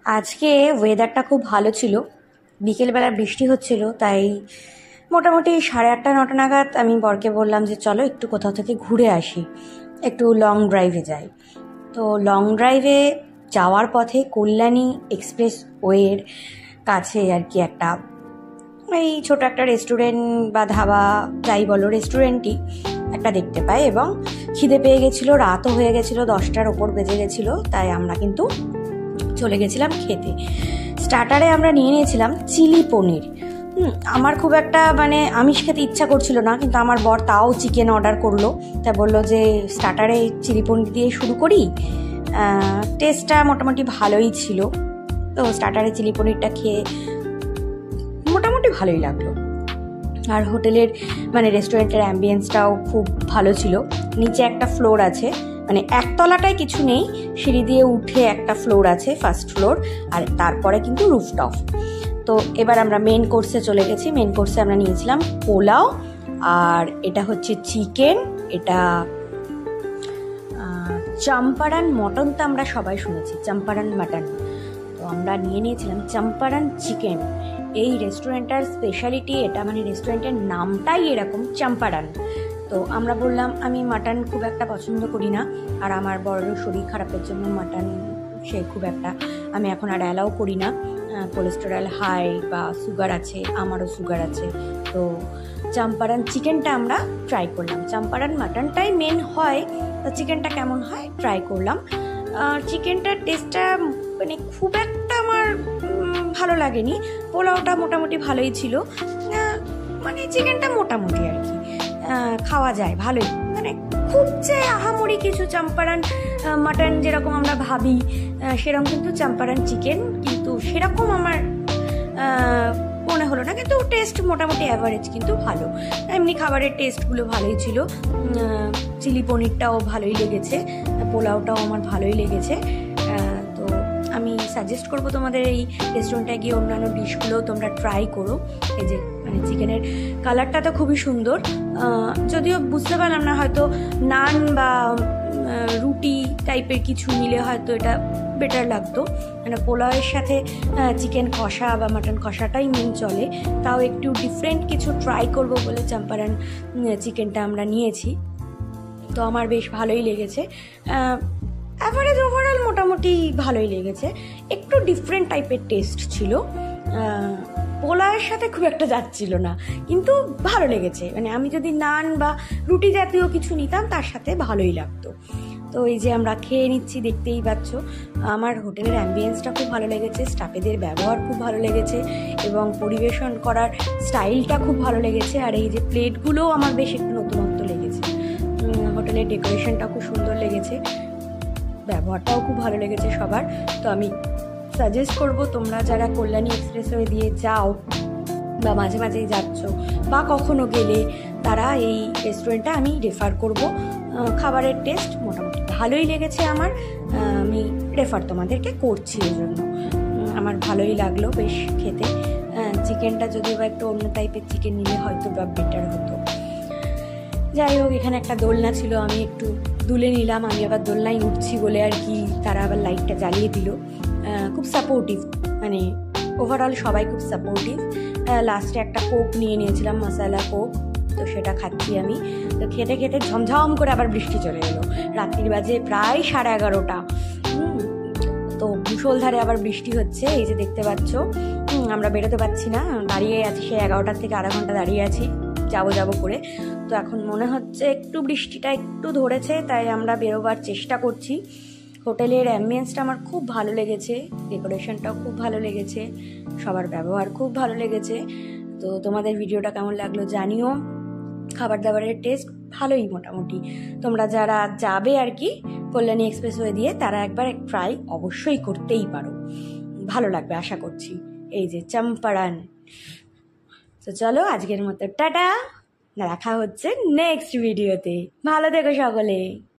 আজকে ওয়েদারটা খুব ভালো ছিল, বিকেলবেলা বৃষ্টি হচ্ছিল, তাই মোটামুটি 8:30-9টা নাগাদ আমি বরকে বললাম যে চলো একটু কোথাও থেকে ঘুরে আসি, একটু লং ড্রাইভে যাই। তো লং ড্রাইভে যাওয়ার পথে কল্যাণী এক্সপ্রেস ওয়ের কাছে আর কি একটা এই ছোট একটা রেস্টুরেন্ট বা ধাবা যাই বলো, রেস্টুরেন্টই একটা দেখতে পাই এবং খিদে পেয়ে গেছিলো, রাতও হয়ে গেছিলো, 10টার ওপর বেজে গেছিলো, তাই আমরা কিন্তু চলে গেছিলাম খেতে। স্টার্টারে আমরা নিয়ে নিয়েছিলাম চিলি পনির। আমার খুব একটা আমিষ খেতে ইচ্ছা করছিল না, কিন্তু আমার বর তাও চিকেন অর্ডার করলো, তাই বললো যে স্টার্টারে চিলি পনির দিয়ে শুরু করি। টেস্টটা মোটামুটি ভালোই ছিল, তো স্টার্টারে চিলি পনিরটা খেয়ে মোটামুটি ভালোই লাগলো। আর হোটেলের রেস্টুরেন্টের অ্যাম্বিয়েন্সটাও খুব ভালো ছিল। নিচে একটা ফ্লোর আছে, একতলাটায় কিছু নেই, সিঁড়ি দিয়ে উঠে একটা ফ্লোর আছে, ফার্স্ট ফ্লোর, আর তারপরে কিন্তু রুফটপ। তো এবার আমরা মেন কোর্সে চলে গেছি। মেন কোর্সে আমরা নিয়েছিলাম পোলাও, আর এটা হচ্ছে চিকেন, এটা চম্পারন মটন, তো আমরা সবাই শুনেছি চম্পারন মাটন, তো আমরা নিয়ে নিয়েছিলাম চম্পারন চিকেন। এই রেস্টুরেন্টটার স্পেশালিটি এটা, রেস্টুরেন্টের নামটাই এরকম চম্পারন। তো আমরা বললাম আমি মাটন খুব একটা পছন্দ করি না, আর আমার বড় শরীর খারাপের জন্য মাটন সে খুব একটা আমি এখন আর অ্যালাউ করি না। কোলেস্টেরল হাই বা সুগার আছে, আমারও সুগার আছে। তো চম্পারন চিকেনটা আমরা ট্রাই করলাম। চম্পারন মাটনটাই মেন হয়, তো চিকেনটা কেমন হয় ট্রাই করলাম। চিকেনটার টেস্টটা খুব একটা আমার ভালো লাগেনি। পোলাওটা মোটামুটি ভালোই ছিল, চিকেনটা মোটামুটি আর কি খাওয়া যায় ভালোই, খুব যে আহামরি কিছু চম্পারন মাটন যেরকম আমরা ভাবি সেরকম কিন্তু চম্পারন চিকেন কিন্তু সেরকম আমার মনে হলো না, কিন্তু টেস্ট মোটামুটি অ্যাভারেজ, কিন্তু ভালো। এমনি খাবারের টেস্টগুলো ভালোই ছিল। চিলি পনিরটাও ভালোই লেগেছে, পোলাওটাও আমার ভালোই লেগেছে। তো আমি সাজেস্ট করবো তোমাদের এই রেস্টুরেন্টে গিয়ে অন্যান্য ডিশগুলোও তোমরা ট্রাই করো। এই যে চিকেনের কালারটা তো খুবই সুন্দর, যদিও বুঝতে পারলাম না, হয়তো নান বা রুটি টাইপের কিছু মিলে হয়তো এটা বেটার লাগতো। পোলাওয়ের সাথে চিকেন কষা বা মাটন কষাটাই মেন চলে, তাও একটু ডিফারেন্ট কিছু ট্রাই করব বলে চম্পারন চিকেনটা আমরা নিয়েছি। তো আমার বেশ ভালোই লেগেছে, অ্যাভারেজ ওভারঅল মোটামুটি ভালোই লেগেছে। একটু ডিফারেন্ট টাইপের টেস্ট ছিল, পোলাওয়ের সাথে খুব একটা যাচ্ছিল না, কিন্তু ভালো লেগেছে। আমি যদি নান বা রুটি জাতীয় কিছু নিতাম তার সাথে ভালোই লাগতো। তো এই যে আমরা খেয়ে নিচ্ছি, দেখতেই পাচ্ছ। আমার হোটেলের অ্যাম্বিয়েন্সটা খুব ভালো লেগেছে, স্টাফেদের ব্যবহার খুব ভালো লেগেছে এবং পরিবেশন করার স্টাইলটা খুব ভালো লেগেছে। আর এই যে প্লেটগুলোও আমার বেশ একটু নতুনত্ব লেগেছে। হোটেলের ডেকোরেশনটা খুব সুন্দর লেগেছে, ব্যবহারটাও খুব ভালো লেগেছে সবার। তো আমি সাজেস্ট করবো তোমরা যারা কল্যাণী এক্সপ্রেসওয়ে দিয়ে যাও বা মাঝে মাঝেই যাচ্ছ বা কখনো গেলে, তারা এই রেস্টুরেন্টটা আমি রেফার করব। খাবারের টেস্ট মোটামুটি ভালোই লেগেছে আমার, আমি রেফার তোমাদেরকে করছি। এই জন্য আমার ভালোই লাগলো বেশ খেতে। চিকেনটা যদিও বা একটু অন্য টাইপের চিকেন নিলে হয়তো বা বেটার হতো। যাই হোক, এখানে একটা দোলনা ছিল, আমি একটু দুলে নিলাম। আমি আবার দোলনায় উঠছি বলে আর কি তারা আবার লাইটটা জ্বালিয়ে দিল। খুব সাপোর্টিভ, ওভারঅল সবাই খুব সাপোর্টিভ। লাস্টে একটা কোক নিয়ে নিয়েছিলাম, মশালা কোক, তো সেটা খাচ্ছি আমি। তো খেতে খেতে ঝমঝম করে আবার বৃষ্টি চলে এলো। রাত্রির বাজে প্রায় 11:30। তো মুষলধারে আবার বৃষ্টি হচ্ছে, এই যে দেখতে পাচ্ছ। আমরা বেরোতে পারছি না, দাঁড়িয়ে আছি, সে 11টার থেকে আধা ঘন্টা দাঁড়িয়ে আছি যাবো করে। তো এখন মনে হচ্ছে একটু বৃষ্টিটা একটু ধরেছে, তাই আমরা বেরোবার চেষ্টা করছি। হোটেলের অ্যাম্বিয়েন্সটা আমার খুব ভালো লেগেছে, ডেকোরেশনটাও খুব ভালো লেগেছে, সবার ব্যবহার খুব ভালো লেগেছে। তো তোমাদের ভিডিওটা কেমন লাগলো জানিও। খাবার দাবারের টেস্ট ভালোই মোটামুটি। তোমরা যারা যাবে আর কি কল্যাণী এক্সপ্রেসওয়ে দিয়ে, তারা একবার ট্রাই অবশ্যই করতেই পারো, ভালো লাগবে আশা করছি। এই যে চম্পারন। তো চলো আজকের মতো টাটা, দেখা হচ্ছে নেক্সট ভিডিওতে। ভালো থেকো সকলে।